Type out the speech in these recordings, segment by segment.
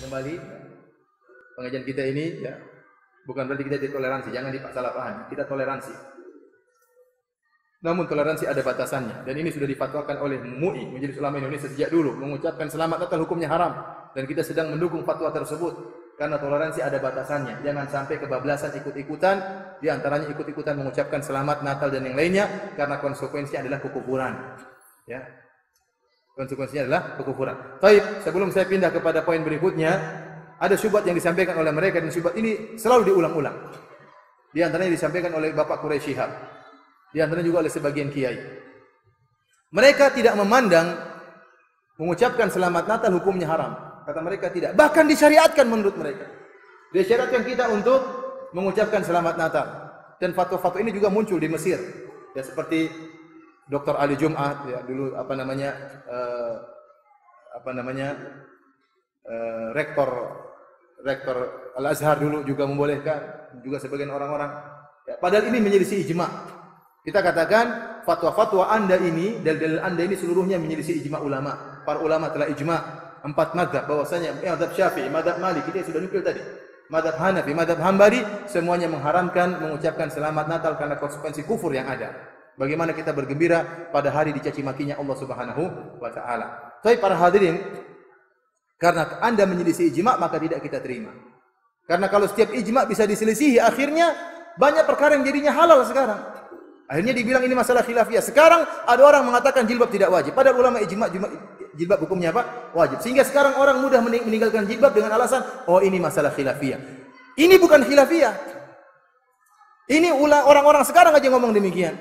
kembali pengajian kita ini ya. Bukan berarti kita tidak toleransi, jangan salah paham. Kita toleransi. Namun toleransi ada batasannya dan ini sudah difatwakan oleh MUI, Majelis Ulama Indonesia sejak dulu mengucapkan selamat Natal hukumnya haram dan kita sedang mendukung fatwa tersebut karena toleransi ada batasannya. Jangan sampai kebablasan ikut-ikutan, di antaranya ikut-ikutan mengucapkan selamat Natal dan yang lainnya karena konsekuensinya adalah kekufuran. Ya. Konsekuensinya adalah kekufuran. Baik, sebelum saya pindah kepada poin berikutnya, ada syubhat yang disampaikan oleh mereka dan syubhat ini selalu diulang-ulang. Di antaranya disampaikan oleh Bapak Quraisy Shihab. Di antaranya juga oleh sebagian kiai. Mereka tidak memandang mengucapkan selamat Natal hukumnya haram. Kata mereka tidak. Bahkan disyariatkan menurut mereka. Disyariatkan kita untuk mengucapkan selamat Natal. Dan fatwa-fatwa ini juga muncul di Mesir. Ya seperti Dr. Ali Jumat ya dulu rektor Al-Azhar dulu juga membolehkan, juga sebagian orang-orang. Ya, padahal ini menyelisih ijma'. Kita katakan fatwa-fatwa Anda ini, dalil-dalil Anda ini seluruhnya menyelisih ijma' ulama. Para ulama telah ijma' 4 mazhab bahwasanya mazhab Syafi'i, mazhab Maliki kita sudah nukil tadi. Mazhab Hanafi, mazhab Hambali semuanya mengharamkan mengucapkan selamat Natal karena konsekuensi kufur yang ada. Bagaimana kita bergembira pada hari dicaci makinya Allah Subhanahu wa taala. Tapi para hadirin, karena Anda menyelisih ijma' maka tidak kita terima. Karena kalau setiap ijma' bisa diselisihi, akhirnya banyak perkara yang jadinya halal sekarang. Akhirnya dibilang ini masalah khilafiyah. Sekarang ada orang mengatakan jilbab tidak wajib. Padahal ulama ijma' jilbab hukumnya apa? Wajib. Sehingga sekarang orang mudah meninggalkan jilbab dengan alasan, oh ini masalah khilafiyah. Ini bukan khilafiyah. Ini orang-orang sekarang aja ngomong demikian.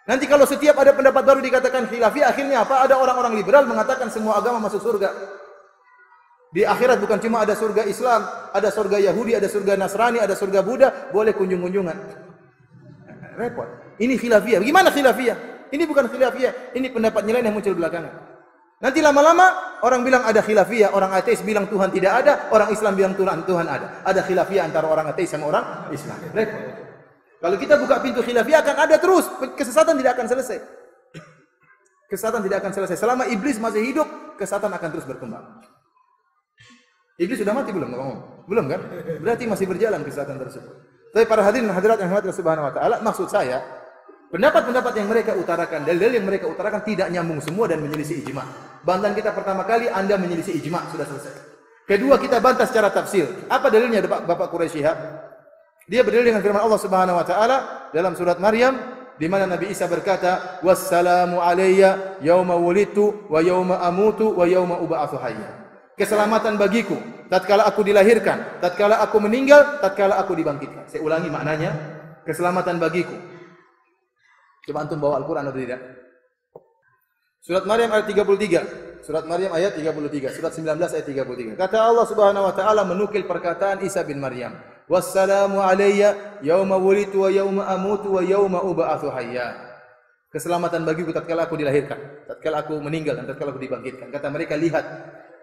Nanti kalau setiap ada pendapat baru dikatakan khilafiyah, akhirnya apa? Ada orang-orang liberal mengatakan semua agama masuk surga. Di akhirat bukan cuma ada surga Islam, ada surga Yahudi, ada surga Nasrani, ada surga Buddha, boleh kunjung-kunjungan. Repot. Ini khilafiyah. Bagaimana khilafiyah? Ini bukan khilafiyah. Ini pendapat lain yang muncul belakangan. Nanti lama-lama orang bilang ada khilafiyah, orang ateis bilang Tuhan tidak ada, orang Islam bilang Tuhan ada. Ada khilafiyah antara orang ateis sama orang Islam. Repot. Kalau kita buka pintu khilafiyah akan ada terus, kesesatan tidak akan selesai. Kesesatan tidak akan selesai. Selama iblis masih hidup, kesesatan akan terus berkembang. Iblis sudah mati belum? Belum kan? Berarti masih berjalan kesesatan tersebut. Tapi para hadirin dan hadirat yang dirahmati Allah Subhanahu wa taala, maksud saya, pendapat-pendapat yang mereka utarakan, dalil yang mereka utarakan tidak nyambung semua dan menyelisih ijma'. Bantahan kita pertama kali Anda menyelisih ijma', sudah selesai. Kedua, kita bantah secara tafsir. Apa dalilnya Bapak Quraisy Shihab? Dia berdalil dengan firman Allah Subhanahu wa taala dalam surat Maryam di mana Nabi Isa berkata, "Wassalamu alayya yauma wulidtu wa yauma amutu wa yauma ub'atsu hayya." Keselamatan bagiku tatkala aku dilahirkan, tatkala aku meninggal, tatkala aku dibangkitkan. Saya ulangi maknanya, keselamatan bagiku. Coba antum bawa Al-Qur'an atau tidak? Surat Maryam ayat 33. Surat Maryam ayat 33, surat 19 ayat 33. Kata Allah Subhanahu wa taala menukil perkataan Isa bin Maryam, "Wassalamu alayya yauma wulidtu wa yauma amutu wa yauma ub'atsu hayya." Keselamatan bagiku tatkala aku dilahirkan, tatkala aku meninggal dan tatkala aku dibangkitkan. Kata mereka, lihat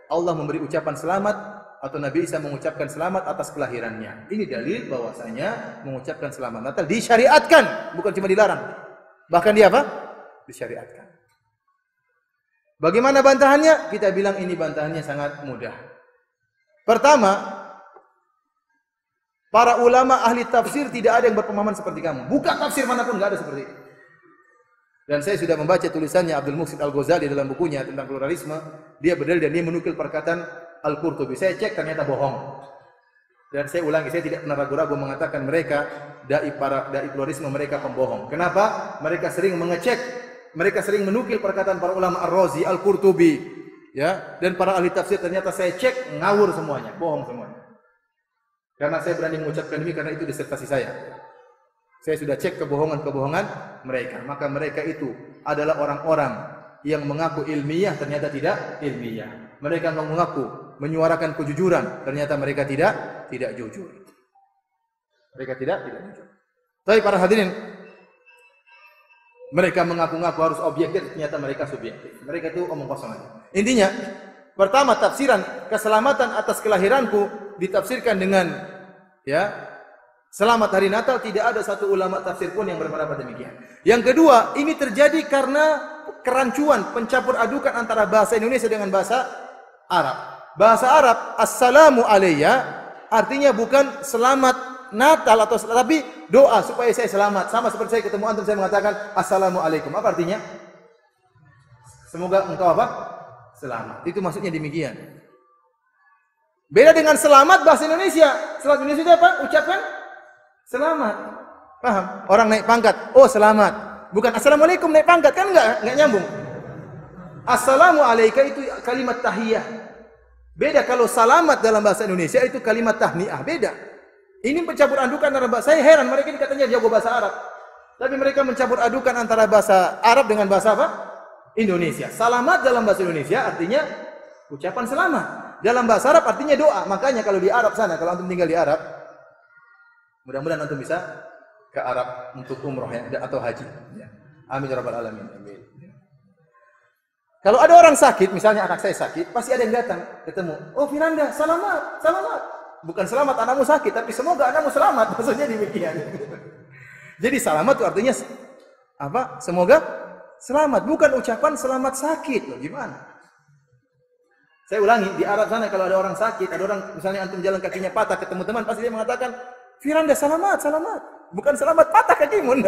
Allah memberi ucapan selamat atau Nabi Isa mengucapkan selamat atas kelahirannya. Ini dalil bahwasanya mengucapkan selamat Natal disyariatkan, bukan cuma dilarang. Bahkan dia apa? Disyariatkan. Bagaimana bantahannya? Kita bilang ini bantahannya sangat mudah. Pertama, para ulama ahli tafsir tidak ada yang berpemahaman seperti kamu. Buka tafsir manapun enggak ada seperti itu. Dan saya sudah membaca tulisannya Abdul Muhsin Al-Ghazali dalam bukunya tentang pluralisme. Dia berdalil dan dia menukil perkataan Al-Qurtubi. Saya cek ternyata bohong. Dan saya ulangi, saya tidak pernah ragu-ragu mengatakan mereka dai pluralisme mereka pembohong. Kenapa? Mereka sering mengecek, mereka sering menukil perkataan para ulama Ar-Razi, Al-Qurtubi, ya, dan para ahli tafsir. Ternyata saya cek ngawur semuanya, bohong semuanya. Karena saya berani mengucapkan ini karena itu disertasi saya. Saya sudah cek kebohongan-kebohongan mereka. Maka mereka itu adalah orang-orang yang mengaku ilmiah, ternyata tidak ilmiah. Mereka mengaku menyuarakan kejujuran, ternyata mereka tidak jujur. Mereka tidak jujur. Tapi para hadirin, mereka mengaku-ngaku harus objektif, ternyata mereka subjektif. Mereka itu omong kosong aja. Intinya, pertama tafsiran keselamatan atas kelahiranku ditafsirkan dengan ya selamat hari Natal, tidak ada satu ulama tafsir pun yang berpendapat demikian. Yang kedua, ini terjadi karena kerancuan, pencampur adukan antara bahasa Indonesia dengan bahasa Arab. Bahasa Arab assalamu alayya artinya bukan selamat Natal atau tapi doa supaya saya selamat. Sama seperti saya ketemu antum saya mengatakan assalamualaikum. Apa artinya? Semoga engkau apa? Selamat. Itu maksudnya demikian. Beda dengan selamat bahasa Indonesia. Selamat Indonesia itu apa? Ucapkan selamat. Paham? Orang naik pangkat, oh selamat. Bukan assalamualaikum naik pangkat, kan enggak nyambung. Assalamualaikum itu kalimat tahiyah. Beda kalau selamat dalam bahasa Indonesia itu kalimat tahniah, beda. Ini mencampur adukan antara bahasa. Saya heran mereka ini katanya jago bahasa Arab. Tapi mereka mencampur adukan antara bahasa Arab dengan bahasa apa? Indonesia. Selamat dalam bahasa Indonesia artinya ucapan selamat. Dalam bahasa Arab artinya doa. Makanya kalau di Arab sana, kalau antum tinggal di Arab, mudah-mudahan antum bisa ke Arab untuk umroh ya, atau haji. Ya. Amin ya rabbal alamin. Amin. Ya. Kalau ada orang sakit, misalnya anak saya sakit, pasti ada yang datang ketemu. Oh Firanda, selamat, selamat. Bukan selamat anakmu sakit, tapi semoga anakmu selamat. Maksudnya demikian. Jadi selamat itu artinya apa? Semoga selamat. Bukan ucapan selamat sakit. Loh, gimana? Saya ulangi, di Arab sana kalau ada orang sakit, ada orang misalnya antum jalan kakinya patah ketemu teman, pasti dia mengatakan, Firanda selamat, selamat. Bukan selamat patah kakimu.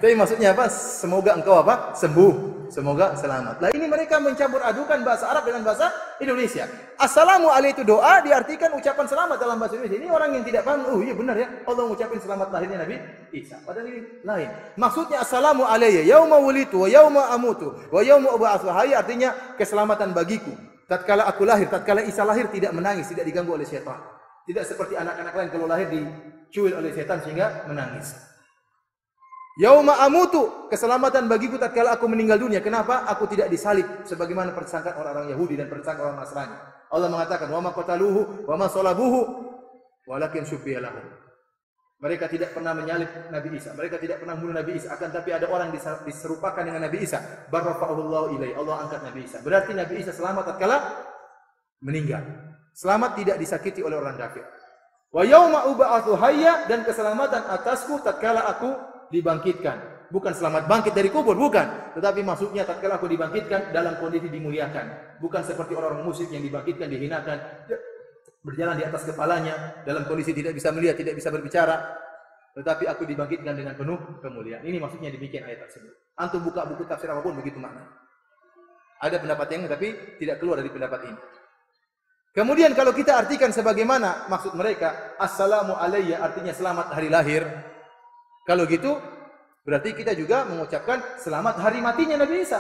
Tapi maksudnya apa? Semoga engkau apa? Sembuh. Semoga selamat. Nah ini mereka mencampur adukan bahasa Arab dengan bahasa Indonesia. Assalamualaikum doa diartikan ucapan selamat dalam bahasa Indonesia. Ini orang yang tidak paham. Oh iya benar ya. Allah mengucapkan selamat lahirnya Nabi Isa. Padahal ini lain. Maksudnya assalamu alayya yauma wulitu wa yauma amutu wa yauma ub'atsu hayya artinya keselamatan bagiku. Tatkala aku lahir, tatkala Isa lahir tidak menangis, tidak diganggu oleh syaitan. Tidak seperti anak-anak lain kalau lahir dicuil oleh setan sehingga menangis. Yauma amutu, keselamatan bagiku tatkala aku meninggal dunia. Kenapa? Aku tidak disalib sebagaimana persangkaan orang-orang Yahudi dan persangkaan orang Nasrani. Allah mengatakan, "Wa ma qataluhu wa ma salabuhu walakin syubbiha lahum." Mereka tidak pernah menyalib Nabi Isa. Mereka tidak pernah membunuh Nabi Isa. Akan tapi ada orang diserupakan dengan Nabi Isa. Barrafa'ullahu ilaihi. Allah angkat Nabi Isa. Berarti Nabi Isa selamat tatkala meninggal. Selamat tidak disakiti oleh orang kafir. Wa yauma ub'atsu hayya dan keselamatan atasku tatkala aku dibangkitkan. Bukan selamat bangkit dari kubur, bukan. Tetapi maksudnya tatkala aku dibangkitkan dalam kondisi dimuliakan. Bukan seperti orang musyrik yang dibangkitkan dihinakan, berjalan di atas kepalanya dalam kondisi tidak bisa melihat, tidak bisa berbicara. Tetapi aku dibangkitkan dengan penuh kemuliaan. Ini maksudnya demikian ayat tersebut. Antum buka buku tafsir apapun begitu makna. Ada pendapat yang tapi tidak keluar dari pendapat ini. Kemudian kalau kita artikan sebagaimana maksud mereka, assalamu alayya artinya selamat hari lahir. Kalau gitu, berarti kita juga mengucapkan selamat hari matinya Nabi Isa.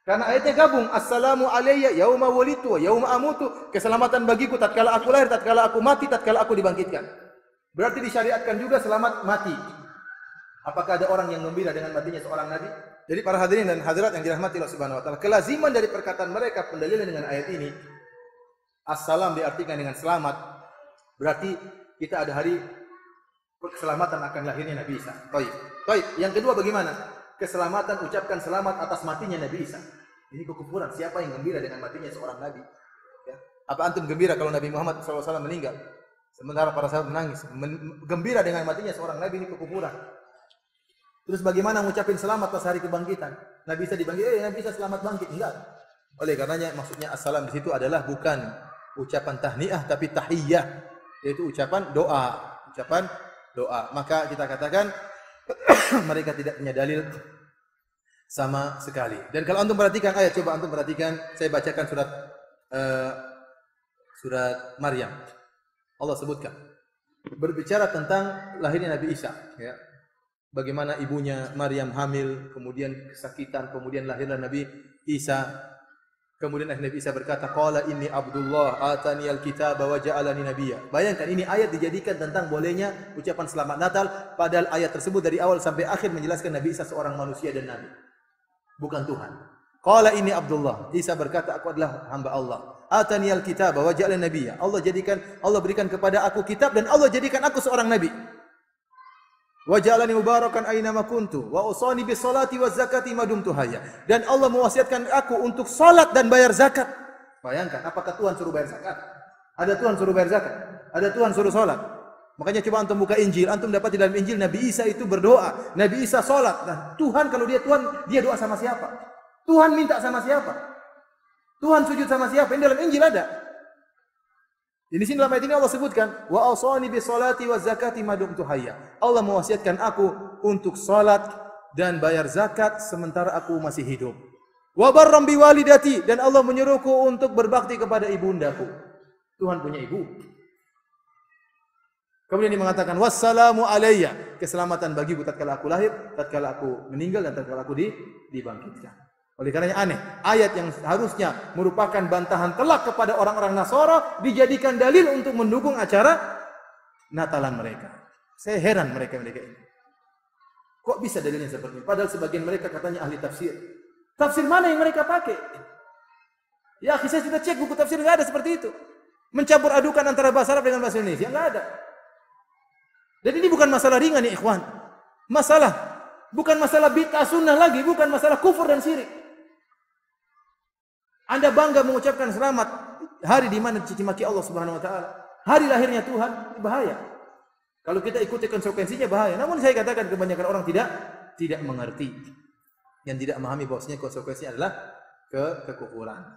Karena ayatnya gabung, assalamu alayya yauma wulitu wa yauma amutu, keselamatan bagiku tatkala aku lahir, tatkala aku mati, tatkala aku dibangkitkan. Berarti disyariatkan juga selamat mati. Apakah ada orang yang gembira dengan matinya seorang nabi? Jadi para hadirin dan hadirat yang dirahmati Allah Subhanahu wa taala, kelaziman dari perkataan mereka pendalilan dengan ayat ini, assalam diartikan dengan selamat, berarti kita ada hari keselamatan akan lahirnya Nabi Isa. Baik. Yang kedua bagaimana? Keselamatan ucapkan selamat atas matinya Nabi Isa. Ini kekufuran. Siapa yang gembira dengan matinya seorang nabi? Ya. Apa antum gembira kalau Nabi Muhammad SAW meninggal? Sementara para sahabat menangis. Gembira dengan matinya seorang nabi, ini kekufuran. Terus bagaimana mengucapkan selamat atas hari kebangkitan? Nabi Isa dibangkit, Nabi Isa selamat bangkit. Enggak. Oleh karenanya maksudnya assalam di situ adalah bukan ucapan tahniah tapi tahiyyah, yaitu ucapan doa, doa. Maka kita katakan mereka tidak punya dalil sama sekali. Dan kalau antum perhatikan ayat, coba antum perhatikan, saya bacakan surat Maryam. Allah sebutkan berbicara tentang lahirnya Nabi Isa, ya. Bagaimana ibunya Maryam hamil, kemudian kesakitan, kemudian lahirlah Nabi Isa. Kemudian Nabi Isa berkata, "Qala inni Abdullah ataniyal kitaba wa ja'alani nabiyya." Bayangkan ini ayat dijadikan tentang bolehnya ucapan selamat Natal, padahal ayat tersebut dari awal sampai akhir menjelaskan Nabi Isa seorang manusia dan nabi, bukan Tuhan. Qala inni Abdullah. Isa berkata, "Aku adalah hamba Allah. Ataniyal kitaba wa ja'alani nabiyya." Allah berikan kepada aku kitab dan Allah jadikan aku seorang nabi. Wa ja'alani mubarakan aina ma kuntu wa usani bis salati waz zakati ma dumtu hayya. Dan Allah mewasiatkan aku untuk salat dan bayar zakat. Bayangkan, apakah Tuhan suruh bayar zakat? Ada Tuhan suruh bayar zakat? Ada Tuhan suruh salat? Makanya coba antum buka Injil, antum dapat di dalam Injil Nabi Isa itu berdoa, Nabi Isa salat. Nah, Tuhan kalau dia Tuhan, dia doa sama siapa? Tuhan minta sama siapa? Tuhan sujud sama siapa? Ini dalam Injil ada. Di sini dalam ayat ini Allah sebutkan, wa awsani bis salati waz zakati ma dumtu hayya. Allah mewasiatkan aku untuk salat dan bayar zakat sementara aku masih hidup. Wa barram bi walidati, dan Allah menyuruhku untuk berbakti kepada ibundaku. Tuhan punya ibu. Kemudian dia mengatakan wassalamu alayya, keselamatan bagiku tatkala aku lahir, tatkala aku meninggal dan tatkala aku dibangkitkan. Oleh karenanya aneh, ayat yang harusnya merupakan bantahan telak kepada orang-orang Nasara dijadikan dalil untuk mendukung acara Natalan mereka. Saya heran mereka ini. Kok bisa dalilnya seperti ini? Padahal sebagian mereka katanya ahli tafsir. Tafsir mana yang mereka pakai? Ya, saya sudah cek buku tafsir, enggak ada seperti itu. Mencampur adukan antara bahasa Arab dengan bahasa Indonesia, enggak ada. Dan ini bukan masalah ringan ya ikhwan. Bukan masalah bid'ah sunnah lagi, bukan masalah kufur dan syirik. Anda bangga mengucapkan selamat hari di mana dicaci maki Allah Subhanahu wa taala. Hari lahirnya Tuhan, bahaya. Kalau kita ikuti konsekuensinya bahaya. Namun saya katakan kebanyakan orang tidak mengerti. Yang tidak memahami bahwasanya konsekuensinya adalah kekufuran.